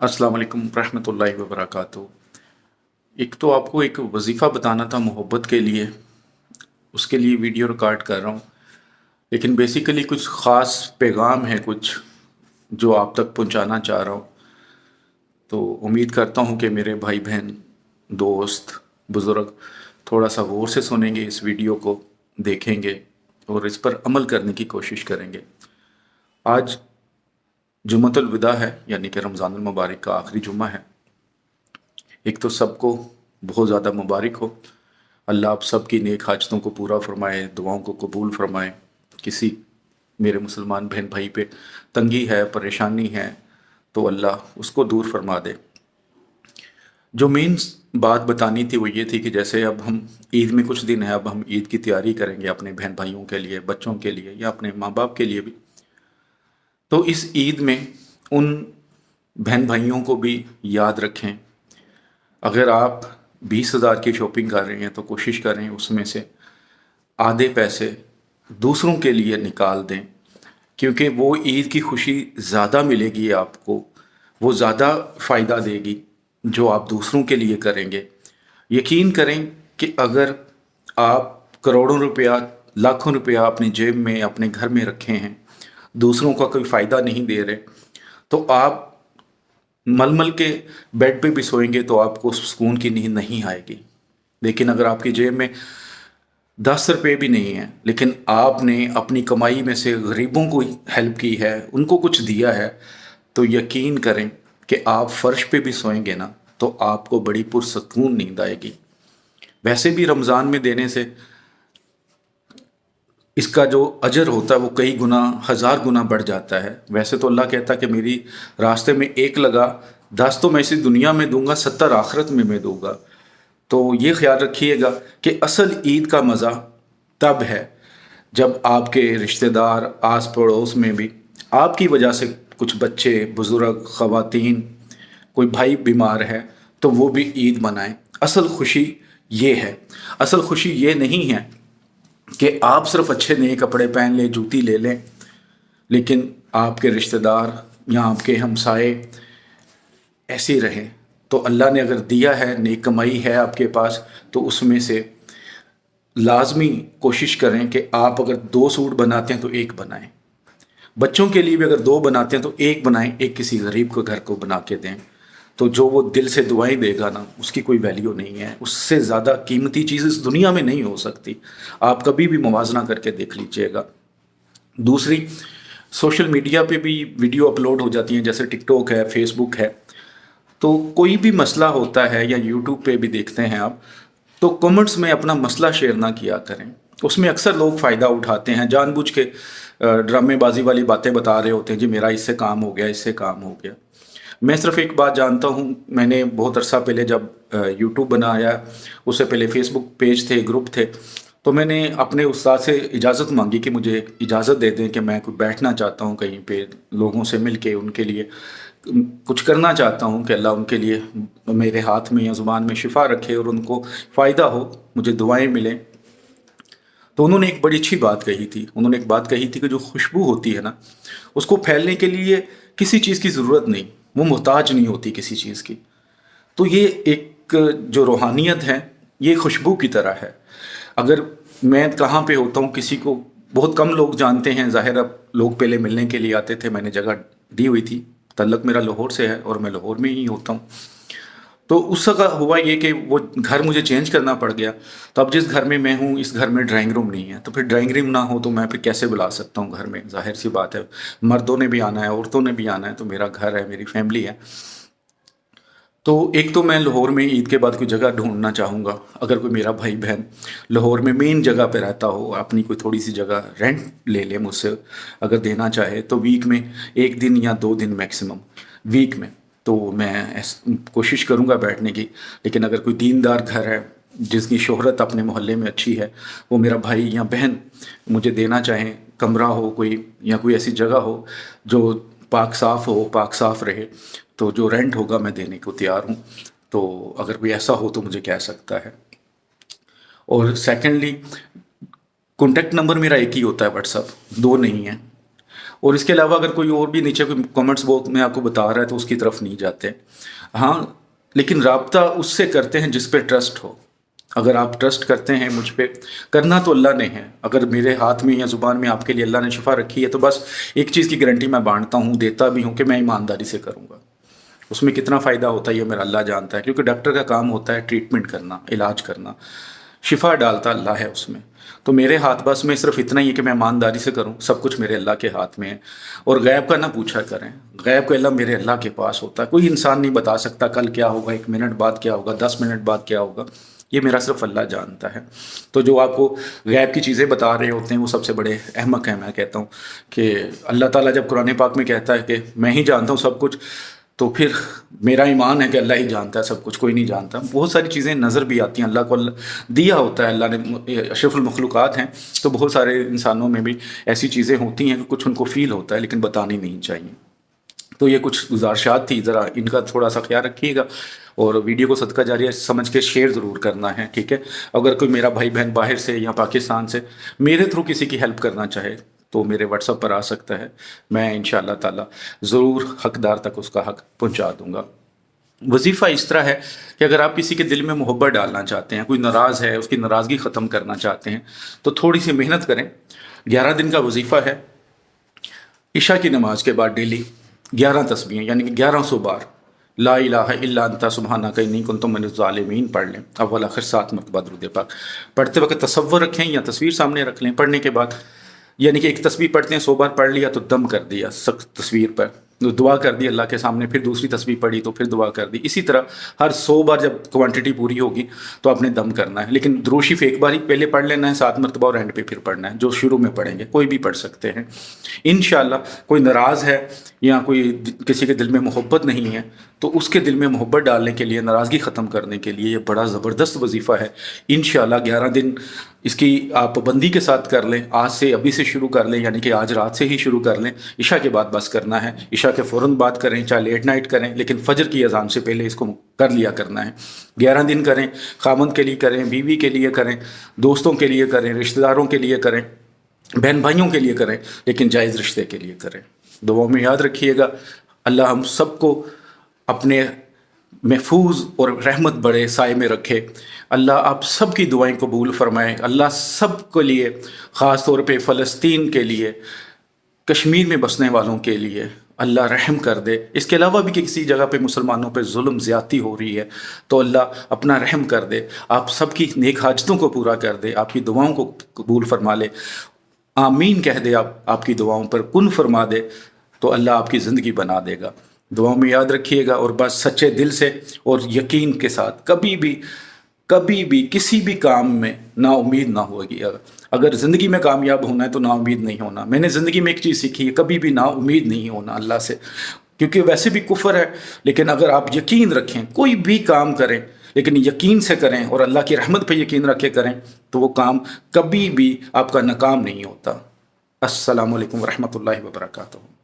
अस्सलाम वालेकुम रहमतुल्लाहि व बरकातहू। एक तो आपको एक वजीफ़ा बताना था मोहब्बत के लिए, उसके लिए वीडियो रिकॉर्ड कर रहा हूँ। लेकिन बेसिकली कुछ ख़ास पैगाम है कुछ जो आप तक पहुँचाना चाह रहा हूँ। तो उम्मीद करता हूँ कि मेरे भाई बहन, दोस्त, बुज़ुर्ग थोड़ा सा गौर से सुनेंगे, इस वीडियो को देखेंगे और इस पर अमल करने की कोशिश करेंगे। आज जुम्मतुल विदा है, यानी कि रमज़ानुल मुबारक का आखिरी जुम्मा है। एक तो सबको बहुत ज़्यादा मुबारक हो। अल्लाह आप सब की नेक हाजतों को पूरा फरमाए, दुआओं को कबूल फरमाए। किसी मेरे मुसलमान बहन भाई पे तंगी है, परेशानी है, तो अल्लाह उसको दूर फरमा दे। जो मेन बात बतानी थी वो ये थी कि जैसे अब हम ईद में कुछ दिन है, अब हम ईद की तैयारी करेंगे अपने बहन भाइयों के लिए, बच्चों के लिए या अपने माँ बाप के लिए भी। तो इस ईद में उन बहन भाइयों को भी याद रखें। अगर आप 20,000 की शॉपिंग कर रहे हैं तो कोशिश करें उसमें से आधे पैसे दूसरों के लिए निकाल दें, क्योंकि वो ईद की खुशी ज़्यादा मिलेगी आपको, वो ज़्यादा फ़ायदा देगी जो आप दूसरों के लिए करेंगे। यकीन करें कि अगर आप करोड़ों रुपया, लाखों रुपया अपनी जेब में, अपने घर में रखे हैं, दूसरों का कोई फ़ायदा नहीं दे रहे, तो आप मलमल के बेड पे भी सोएंगे तो आपको सुकून की नींद नहीं आएगी। लेकिन अगर आपकी जेब में 10 रुपये भी नहीं है, लेकिन आपने अपनी कमाई में से गरीबों को हेल्प की है, उनको कुछ दिया है, तो यकीन करें कि आप फर्श पे भी सोएंगे ना तो आपको बड़ी पुरसकून नींद आएगी। वैसे भी रमज़ान में देने से इसका जो अजर होता है वो कई गुना, 1000 गुना बढ़ जाता है। वैसे तो अल्लाह कहता है कि मेरी रास्ते में एक लगा, 10 तो मैं इसी दुनिया में दूंगा, 70 आखिरत में मैं दूंगा। तो ये ख्याल रखिएगा कि असल ईद का मज़ा तब है जब आपके रिश्तेदार, आस पड़ोस में भी आपकी वजह से कुछ बच्चे, बुज़ुर्ग, ख़वातीन, कोई भाई बीमार है तो वो भी ईद मनाएं। असल खुशी ये है। असल खुशी ये नहीं है कि आप सिर्फ अच्छे नए कपड़े पहन लें, जूती ले लें, लेकिन आपके रिश्तेदार या आपके हमसाए ऐसे रहें। तो अल्लाह ने अगर दिया है, नेक कमाई है आपके पास, तो उसमें से लाजमी कोशिश करें कि आप अगर 2 सूट बनाते हैं तो एक बनाएं। बच्चों के लिए भी अगर 2 बनाते हैं तो एक बनाएं, एक किसी गरीब को घर को बना के दें। तो जो वो दिल से दुआएं देगा ना, उसकी कोई वैल्यू नहीं है। उससे ज़्यादा कीमती चीज़ इस दुनिया में नहीं हो सकती। आप कभी भी मुवाजना करके देख लीजिएगा। दूसरी, सोशल मीडिया पे भी वीडियो अपलोड हो जाती हैं, जैसे टिकटॉक है, फेसबुक है। तो कोई भी मसला होता है या यूट्यूब पे भी देखते हैं आप, तो कमेंट्स में अपना मसला शेयर ना किया करें। उसमें अक्सर लोग फ़ायदा उठाते हैं, जानबूझ के ड्रामेबाजी वाली बातें बता रहे होते हैं, जी मेरा इससे काम हो गया, इससे काम हो गया। मैं सिर्फ एक बात जानता हूँ, मैंने बहुत अरसा पहले जब यूट्यूब बनाया, उससे पहले फेसबुक पेज थे, ग्रुप थे, तो मैंने अपने उस्ताद से इजाज़त मांगी कि मुझे इजाज़त दे दें कि मैं कुछ बैठना चाहता हूँ कहीं पे, लोगों से मिल के उनके लिए कुछ करना चाहता हूँ कि अल्लाह उनके लिए मेरे हाथ में या ज़ुबान में शिफा रखे और उनको फ़ायदा हो, मुझे दुआएं मिलें। तो उन्होंने एक बड़ी अच्छी बात कही थी। उन्होंने एक बात कही थी कि जो खुशबू होती है ना, उसको फैलने के लिए किसी चीज़ की ज़रूरत नहीं, वो मोहताज नहीं होती किसी चीज़ की। तो ये एक जो रूहानियत है, ये खुशबू की तरह है। अगर मैं कहाँ पे होता हूँ किसी को बहुत कम लोग जानते हैं, ज़ाहिर अब लोग पहले मिलने के लिए आते थे, मैंने जगह दी हुई थी, तल्लक मेरा लाहौर से है और मैं लाहौर में ही होता हूँ। तो उस जगह हुआ ये कि वो घर मुझे चेंज करना पड़ गया। तो अब जिस घर में मैं हूँ, इस घर में ड्राइंग रूम नहीं है, तो फिर ड्राइंग रूम ना हो तो मैं फिर कैसे बुला सकता हूँ घर में? ज़ाहिर सी बात है, मर्दों ने भी आना है, औरतों ने भी आना है, तो मेरा घर है, मेरी फैमिली है। तो एक तो मैं लाहौर में ईद के बाद कोई जगह ढूंढना चाहूँगा। अगर कोई मेरा भाई बहन लाहौर में मेन जगह पे रहता हो, अपनी कोई थोड़ी सी जगह रेंट ले ले मुझसे, अगर देना चाहे तो वीक में 1 दिन या 2 दिन मैक्सिमम वीक में, तो मैं कोशिश करूँगा बैठने की। लेकिन अगर कोई दीनदार घर है जिसकी शोहरत अपने मोहल्ले में अच्छी है, वो मेरा भाई या बहन मुझे देना चाहें, कमरा हो कोई या कोई ऐसी जगह हो जो पाक साफ रहे, तो जो रेंट होगा मैं देने को तैयार हूँ। तो अगर कोई ऐसा हो तो मुझे कह सकता है। और सेकेंडली, कॉन्टैक्ट नंबर मेरा एक ही होता है व्हाट्सअप, 2 नहीं है। اور اس کے علاوہ اگر کوئی اور بھی نیچے کوئی کامنٹس باکس میں آپ کو بتا رہا ہے تو اس کی طرف نہیں جاتے. ہاں لیکن رابطہ اس سے کرتے ہیں جس پہ ٹرسٹ ہو. اگر آپ ٹرسٹ کرتے ہیں مجھ پہ، کرنا تو اللہ نے ہے. اگر میرے ہاتھ میں یا زبان میں آپ کے لیے اللہ نے شفا رکھی ہے تو بس ایک چیز کی گارنٹی میں بانٹتا ہوں، دیتا بھی ہوں کہ میں ایمانداری سے کروں گا. اس میں کتنا فائدہ ہوتا ہے یہ میرا اللہ جانتا ہے، کیونکہ ڈاکٹر کا کام ہوتا ہے ٹریٹمنٹ کرنا، علاج کرنا، شفا ڈالتا اللہ ہے اس میں. تو میرے ہاتھ بس میں صرف اتنا ہی ہے کہ میں ایمانداری سے کروں. سب کچھ میرے اللہ کے ہاتھ میں ہے. اور غیب کا نہ پوچھا کریں، غیب کا علم میرے اللہ کے پاس ہوتا ہے. کوئی انسان نہیں بتا سکتا کل کیا ہوگا، 1 منٹ بعد کیا ہوگا، 10 منٹ بعد کیا ہوگا. یہ میرا صرف اللہ جانتا ہے. تو جو آپ کو غیب کی چیزیں بتا رہے ہوتے ہیں وہ سب سے بڑے احمق ہیں. میں کہتا ہوں کہ اللہ تعالیٰ جب قرآن پاک میں کہتا ہے کہ میں ہی جانتا ہوں سب کچھ، تو پھر میرا ایمان ہے کہ اللہ ہی جانتا ہے سب کچھ، کوئی نہیں جانتا. بہت ساری چیزیں نظر بھی آتی ہیں، اللہ کو دیا ہوتا ہے. اللہ نے اشرف المخلوقات ہیں تو بہت سارے انسانوں میں بھی ایسی چیزیں ہوتی ہیں کہ کچھ ان کو فیل ہوتا ہے لیکن بتانی نہیں چاہیے. تو یہ کچھ گزارشات تھی، ذرا ان کا تھوڑا سا خیال رکھیے گا. اور ویڈیو کو صدقہ جاریہ سمجھ کے شیئر ضرور کرنا ہے، ٹھیک ہے. اگر کوئی میرا بھائی بہن باہر سے یا پاکستان سے میرے تھرو کسی کی ہیلپ کرنا چاہے تو میرے واٹس ایپ پر آ سکتا ہے. میں انشاءاللہ تعالی ضرور حقدار تک اس کا حق پہنچا دوں گا. وظیفہ اس طرح ہے کہ اگر آپ کسی کے دل میں محبت ڈالنا چاہتے ہیں، کوئی ناراض ہے اس کی ناراضگی ختم کرنا چاہتے ہیں تو تھوڑی سی محنت کریں. 11 دن کا وظیفہ ہے. عشاء کی نماز کے بعد ڈیلی 11 تسبیحیں یعنی کہ 1100 بار لا الہ الا انت سبحانک انی کنت من الظالمین پڑھ لیں. اول آخر 7 مرتبہ درود پاک. پڑھتے وقت تصور رکھیں یا تصویر سامنے رکھ لیں. پڑھنے کے بعد یعنی کہ ایک تسبیح پڑھتے ہیں 100 بار پڑھ لیا تو دم کر دیا سخت تصویر پر، دعا کر دی اللہ کے سامنے، پھر دوسری تسبیح پڑھی تو پھر دعا کر دی. اسی طرح ہر 100 بار جب کوانٹٹی پوری ہوگی تو آپ نے دم کرنا ہے. لیکن درود شریف ایک بار ہی پہلے پڑھ لینا ہے 7 مرتبہ اور اینڈ پہ پھر پڑھنا ہے. جو شروع میں پڑھیں گے کوئی بھی پڑھ سکتے ہیں انشاءاللہ. کوئی ناراض ہے یا کوئی کسی کے دل میں محبت نہیں ہے تو اس کے دل میں محبت ڈالنے کے لیے، ناراضگی ختم کرنے کے لیے یہ بڑا زبردست وظیفہ ہے. انشاءاللہ 11 دن اس کی آپ پابندی کے ساتھ کر لیں. آج سے ابھی سے شروع کر لیں، یعنی کہ آج رات سے ہی شروع کر لیں. عشاء کے بعد بس کرنا ہے. عشاء کے فوراً بات کریں، چاہے لیٹ نائٹ کریں لیکن فجر کی اذان سے پہلے اس کو کر لیا کرنا ہے. 11 دن کریں. خامند کے لیے کریں، بیوی کے لیے کریں، دوستوں کے لیے کریں، رشتہ داروں کے لیے کریں، بہن بھائیوں کے لیے کریں، لیکن جائز رشتے کے لیے کریں. دعاؤں میں یاد رکھیے گا. اللہ ہم سب کو اپنے محفوظ اور رحمت بڑے سائے میں رکھے. اللہ آپ سب کی دعائیں قبول فرمائے. اللہ سب کے لیے، خاص طور پہ فلسطین کے لیے، کشمیر میں بسنے والوں کے لیے اللہ رحم کر دے. اس کے علاوہ بھی کہ کسی جگہ پہ مسلمانوں پہ ظلم زیادتی ہو رہی ہے تو اللہ اپنا رحم کر دے. آپ سب کی نیک حاجتوں کو پورا کر دے. آپ کی دعاؤں کو قبول فرما لے. آمین کہہ دے. آپ کی دعاؤں پر کن فرما دے تو اللہ آپ کی زندگی بنا دے گا. دعاؤں میں یاد رکھیے گا اور بس سچے دل سے اور یقین کے ساتھ کبھی بھی کسی بھی کام میں نا امید نہ ہوگی. اگر زندگی میں کامیاب ہونا ہے تو نا امید نہیں ہونا. میں نے زندگی میں ایک چیز سیکھی ہے، کبھی بھی نا امید نہیں ہونا اللہ سے، کیونکہ ویسے بھی کفر ہے. لیکن اگر آپ یقین رکھیں، کوئی بھی کام کریں لیکن یقین سے کریں اور اللہ کی رحمت پہ یقین رکھ کے کریں تو وہ کام کبھی بھی آپ کا ناکام نہیں ہوتا. السلام علیکم ورحمۃ اللہ وبرکاتہ.